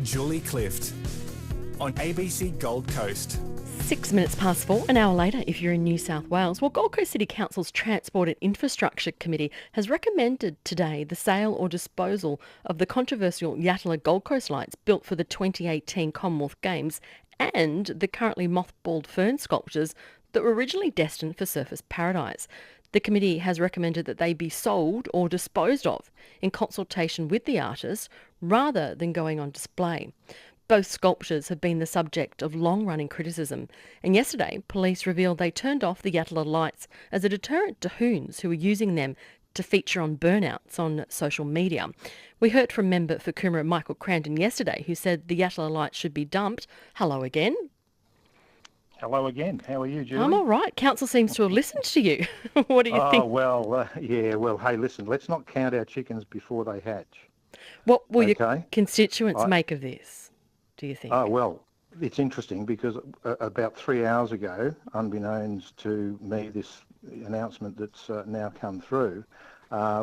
Julie Clift on ABC Gold Coast. 6 minutes past 4, an hour later if you're in New South Wales. Well, Gold Coast City Council's Transport and Infrastructure Committee has recommended today the sale or disposal of the controversial Yatala Gold Coast lights built for the 2018 Commonwealth Games and the currently mothballed fern sculptures that were originally destined for Surfers Paradise. The committee has recommended that they be sold or disposed of in consultation with the artist rather than going on display. Both sculptures have been the subject of long-running criticism, and yesterday police revealed they turned off the Yatala Lights as a deterrent to hoons who were using them to feature on burnouts on social media. We heard from member for Coomera Michael Crandon yesterday, who said the Yatala Lights should be dumped. Hello again. Hello again. How are you, Julie? I'm all right. Council seems to have listened to you. What do you think? Oh, well, hey, listen, let's not count our chickens before they hatch. What will your constituents make of this, do you think? Oh, well, it's interesting because about 3 hours ago, unbeknownst to me, this announcement that's now come through,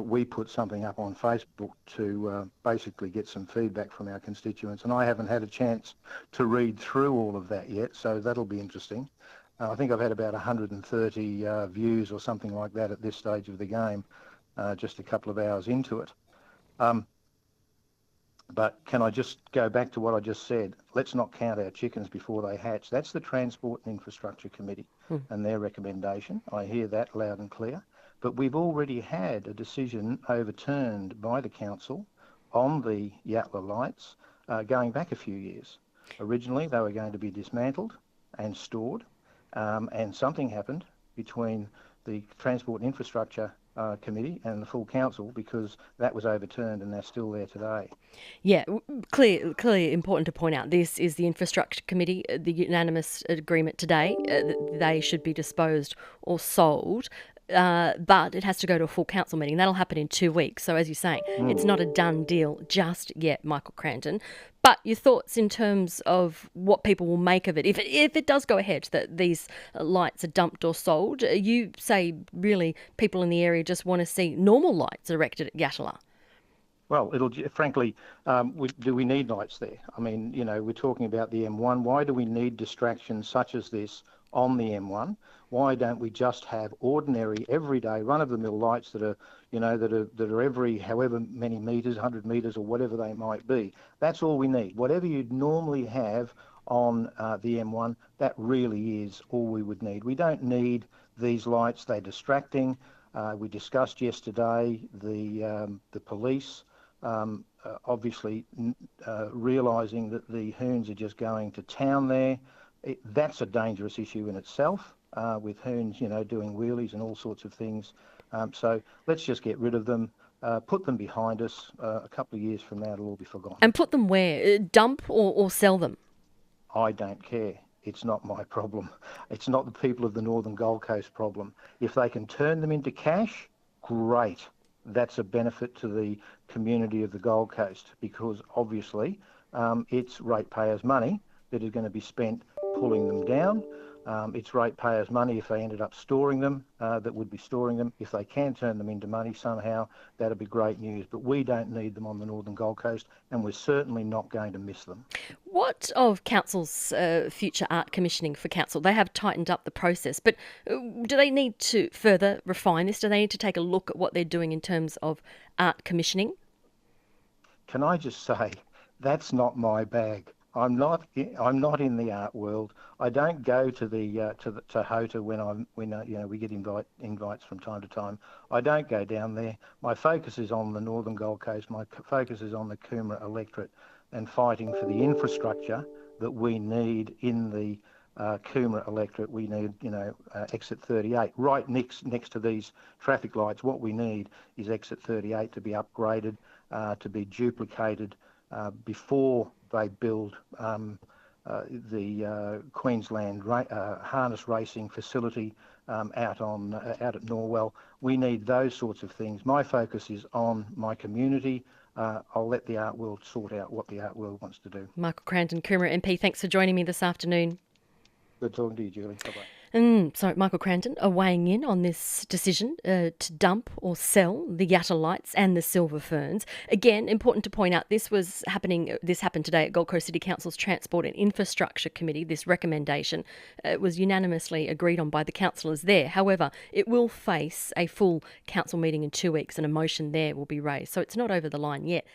we put something up on Facebook to basically get some feedback from our constituents, and I haven't had a chance to read through all of that yet, so that'll be interesting. I think I've had about 130 views or something like that at this stage of the game, just a couple of hours into it. But can I just go back to what I just said? Let's not count our chickens before they hatch. That's the Transport and Infrastructure Committee and their recommendation. I hear that loud and clear. But we've already had a decision overturned by the council on the Yatala Lights going back a few years. Originally, they were going to be dismantled and stored, and something happened between the Transport and Infrastructure Committee and the full council because that was overturned and they're still there today. Yeah, clearly important to point out this is the Infrastructure Committee, the unanimous agreement today that they should be disposed or sold. But it has to go to a full council meeting. That'll happen in 2 weeks. So as you're saying, it's not a done deal just yet, Michael Crandon. But your thoughts in terms of what people will make of it, if it does go ahead, that these lights are dumped or sold, you say really people in the area just want to see normal lights erected at Yatala. Well, frankly, do we need lights there? I mean, we're talking about the M1. Why do we need distractions such as this on the M1? Why don't we just have ordinary, everyday, run-of-the-mill lights that are, that are every however many metres, 100 metres or whatever they might be? That's all we need. Whatever you'd normally have on the M1, that really is all we would need. We don't need these lights. They're distracting. We discussed yesterday the police obviously realising that the hoons are just going to town there. That's a dangerous issue in itself, with hoons, doing wheelies and all sorts of things. So let's just get rid of them, put them behind us. A couple of years from now, it'll all be forgotten. And put them where? Dump or sell them? I don't care. It's not my problem. It's not the people of the Northern Gold Coast problem. If they can turn them into cash, great. That's a benefit to the community of the Gold Coast because obviously it's ratepayers' money that is going to be spent pulling them down. It's ratepayers' money if they ended up storing them, that would be storing them. If they can turn them into money somehow, that'd be great news. But we don't need them on the Northern Gold Coast, and we're certainly not going to miss them. What of Council's future art commissioning for Council? They have tightened up the process, but do they need to further refine this? Do they need to take a look at what they're doing in terms of art commissioning? Can I just say, that's not my bag. I'm not in the art world. I don't go to the to HOTA when we get invites from time to time. I don't go down there. My focus is on the Northern Gold Coast. My focus is on the Coomera electorate and fighting for the infrastructure that we need in the Coomera electorate. We need exit 38 right next to these traffic lights. What we need is exit 38 to be upgraded, to be duplicated before they build the Queensland harness racing facility out at Norwell. We need those sorts of things. My focus is on my community. I'll let the art world sort out what the art world wants to do. Michael Crandon, Coomera MP, thanks for joining me this afternoon. Good talking to you, Julie. Bye-bye. So Michael Crandon are weighing in on this decision to dump or sell the Yatala Lights and the Silver Ferns. Again, important to point out this happened today at Gold Coast City Council's Transport and Infrastructure Committee. This recommendation was unanimously agreed on by the councillors there. However, it will face a full council meeting in 2 weeks and a motion there will be raised. So it's not over the line yet.